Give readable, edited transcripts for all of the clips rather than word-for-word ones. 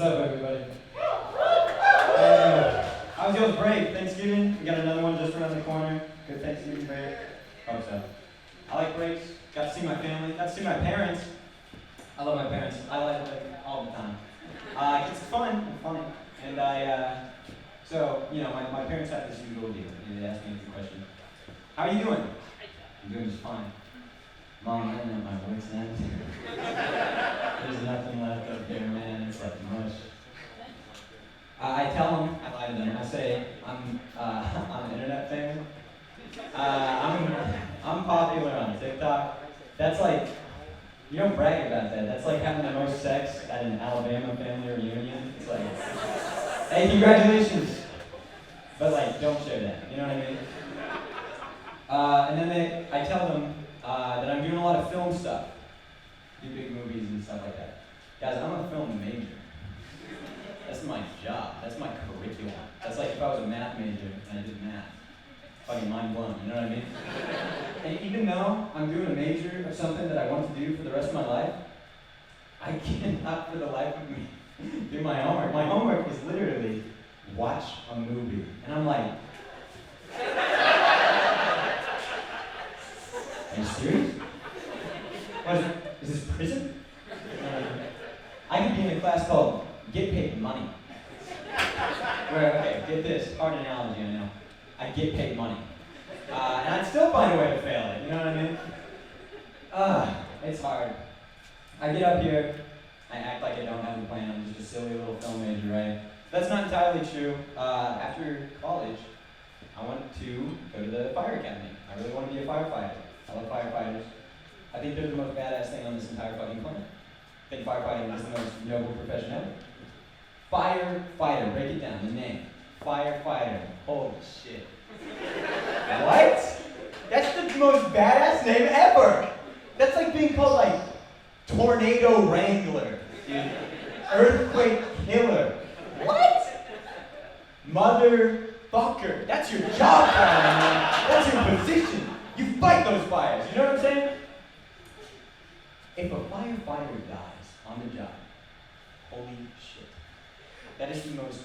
What's up, everybody? How was y'all's break? Thanksgiving? We got another one just around the corner. Good Thanksgiving break. Hope so. I like breaks. Got to see my family. Got to see my parents. I love my parents. I like them all the time. It's fun and funny. And so, my parents have this usual deal. They ask me a few questions. How are you doing? I'm doing just fine. Mom, I'm at my wit's end. There's nothing left up here, man. It's like mush. I tell them, I lie to them. I say I'm internet famous. I'm popular on TikTok. That's like, you don't brag about that. That's like having the most sex at an Alabama family reunion. It's like, hey, congratulations. But like, don't share that. You know what I mean? And then I tell them that I'm doing a lot of film stuff. Do big movies and stuff like that. Guys, I'm a film major. That's my job. That's my curriculum. That's like if I was a math major and I did math. Fucking mind blown, you know what I mean? And even though I'm doing a major of something that I want to do for the rest of my life, I cannot for the life of me do my homework. My homework is literally watch a movie. And I'm like, are you serious? What is this prison? I could be in a class called Get Paid Money. Where, okay, get this, hard analogy, I know. I get paid money. And I'd still find a way to fail it, you know what I mean? It's hard. I get up here, I act like I don't have a plan, I'm just a silly little film major, right? That's not entirely true. After college, I wanted to go to the fire academy. I really want to be a firefighter. I love firefighters. I think they're the most badass thing on this entire fucking planet. I think firefighting is the most noble profession ever. Firefighter, break it down, the name. Firefighter, holy shit. What? That's the most badass name ever! That's like being called like Tornado Wrangler, dude. Earthquake Killer. What? Motherfucker. That's your job title, man. That's your position. You fight those fires, you know what I'm saying? If a firefighter dies on the job, holy shit. That is the most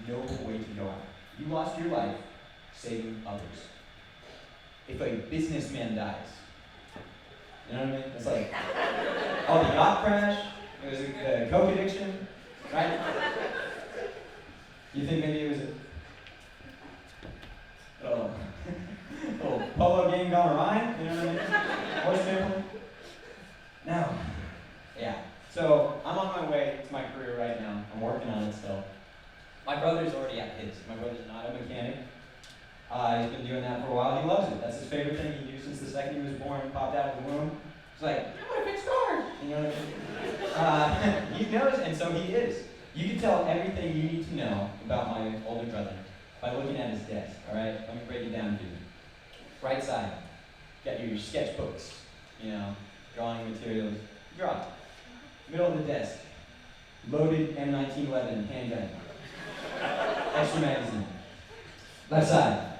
noble way to go out. You lost your life saving others. If a businessman dies, you know what I mean? It's like, oh, the yacht crash, it was the coke addiction, right? You think maybe it was a little polo game gone awry, you know what I mean? Horse family? No. Yeah. So I'm on my way to my career right now. I'm working on it still. My brother's already at his. My brother's not a mechanic. He's been doing that for a while. He loves it. That's his favorite thing he knew since the second he was born, popped out of the womb. He's like, I want to fix cars. You know what I mean? He knows, and so he is. You can tell everything you need to know about my older brother by looking at his desk, all right? Let me break it down for you. Right side, got your sketchbooks, drawing materials. Draw. Middle of the desk, loaded M1911 handgun. Extra magazine. Left side,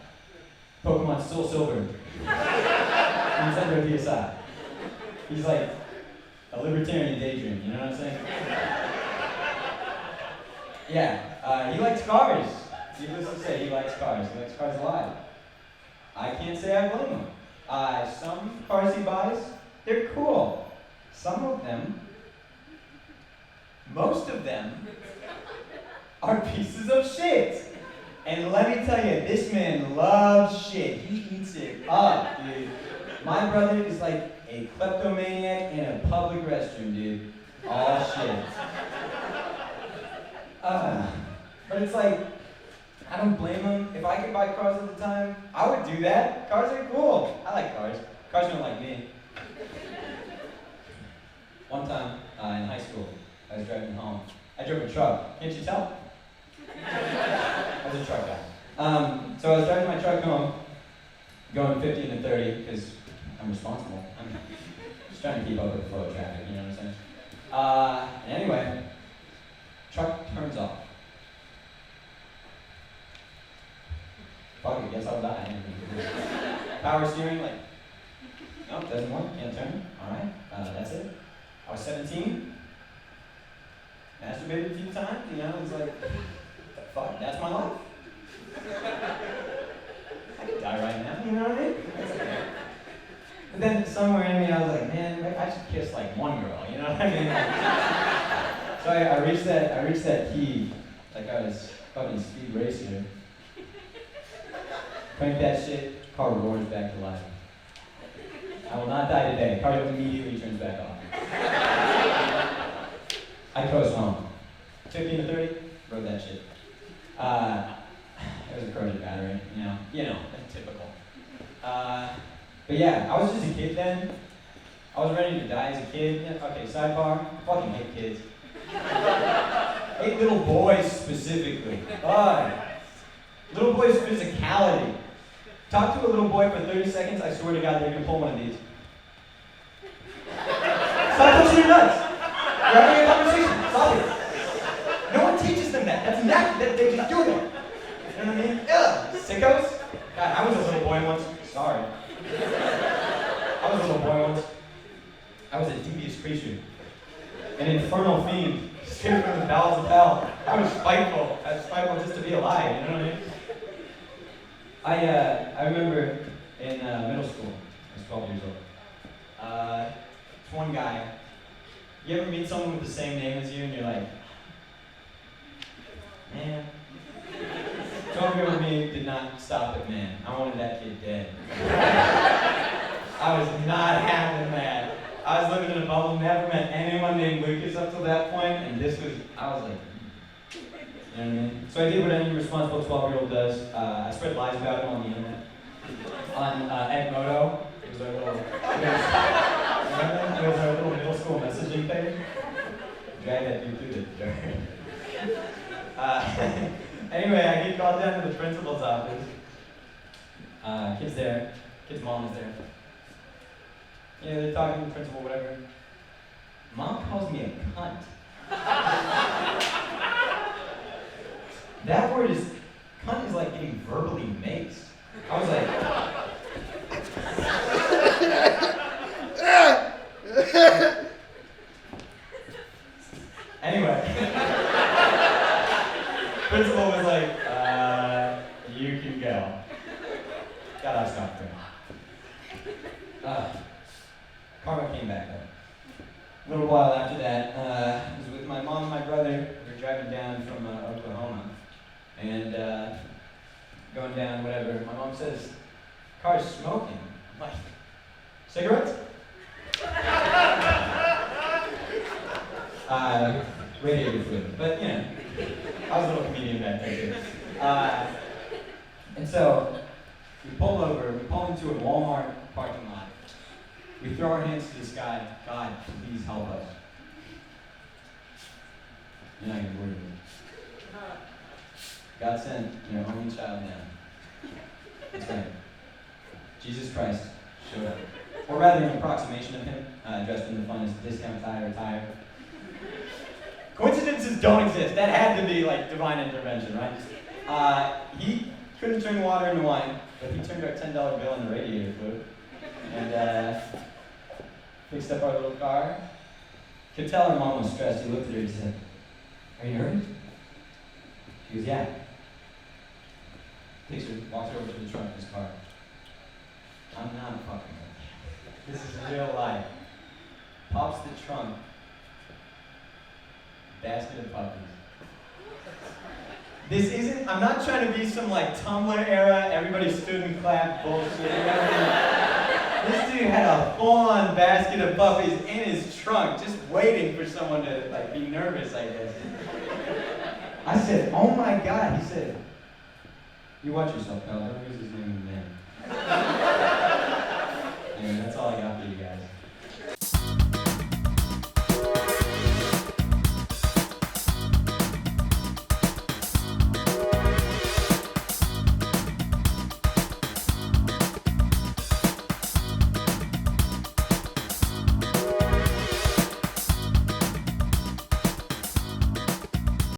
Pokemon Soul Silver. Nintendo PSI. He's like a libertarian daydream, you know what I'm saying? Yeah, he likes cars. Needless to say, he likes cars. He likes cars a lot. I can't say I blame him. Some cars he buys, they're cool. Some of them, most of them, are pieces of shit. And let me tell you, this man loves shit. He eats it up, dude. My brother is like a kleptomaniac in a public restroom, dude. All shit. But it's like, I don't blame him. If I could buy cars all the time, I would do that. Cars are cool. I like cars. Cars don't like me. One time in high school, I was driving home. I drove a truck. Can't you tell? I was a truck guy. So I was driving my truck home, going 50 and 30, because I'm responsible. I'm just trying to keep up with the flow of traffic, you know what I'm saying? Anyway, truck turns off. Fuck it, guess I'll die. Power steering, like, nope, doesn't work, can't turn. Alright, that's it. I was 17. Masturbated a few times, you know, it's like, fuck, that's my life. I could die right now, you know what I mean? But then somewhere in me, I was like, man, I should kiss like one girl, you know what I mean? So I reached that key, like I was fucking Speed Racer. Crank that shit, car roars back to life. I will not die today. Car immediately turns back off. I coast home. 15 to 30, rode that shit. It was a corroded battery, you know, typical. But yeah, I was just a kid then. I was ready to die as a kid. Yeah, okay, sidebar, fucking hate kids. Hate little boys specifically. Little boys' physicality. Talk to a little boy for 30 seconds, I swear to God, they're gonna pull one of these. Stop touching your nuts! You're having a conversation, stop it. No one teaches them that. That's natural, they just do that. You know what I mean? Ugh, sickos. God, I was a little boy once. Sorry. I was a little boy once. I was a devious creature. An infernal fiend, straight from the bowels of hell. I was spiteful. I was spiteful just to be alive, you know what I mean? I remember in middle school, I was 12 years old. This one guy, you ever meet someone with the same name as you and you're like, man. Don't with me did not stop at man. I wanted that kid dead. I was not having that. I was living in a bubble, never met anyone named Lucas up to that point, and I was like, you know what I mean? So I did what any responsible 12-year-old does. I spread lies about him on the internet. On Edmodo, it was our little middle school messaging page. Drag that dude through the dirt. Anyway, I get called down to the principal's office. Kid's there. Kid's mom is there. Yeah, they're talking to the principal, whatever. Mom calls me a cunt. That word cunt is like getting verbally maced. I was like, anyway. Principal was like, you can go. God, I stopped there. Karma came back up. A little while after that, I was with my mom and my brother. We were driving down from Oklahoma. And going down, whatever. My mom says, car's smoking. I'm like, cigarettes? Radiator fluid. But, you know, I was a little comedian back then, too. And so, we pull into a Walmart parking lot. We throw our hands to the sky. God, please help us. You're not going to worry about it. God sent your only child down. That's right. Jesus Christ showed up. Or rather, an approximation of him, dressed in the funnest discount tire attire. Coincidences don't exist. That had to be like divine intervention, right? He couldn't turn water into wine, but he turned our $10 bill into radiator fluid. And fixed up our little car. Could tell her mom was stressed. He looked at her and said, "Are you nervous?" She goes, "Yeah." Takes her, walks her over to the trunk of his car. I'm not fucking with you. This is real life. Pops the trunk. Basket of puppies. This isn't, I'm not trying to be some like Tumblr era, everybody stood and clapped bullshit. This dude had a full-on basket of puppies in his trunk, just waiting for someone to like be nervous, I guess. I said, "Oh my God," he said. "You watch yourself, pal, don't use his name in vain." Anyway, that's all I got for you guys.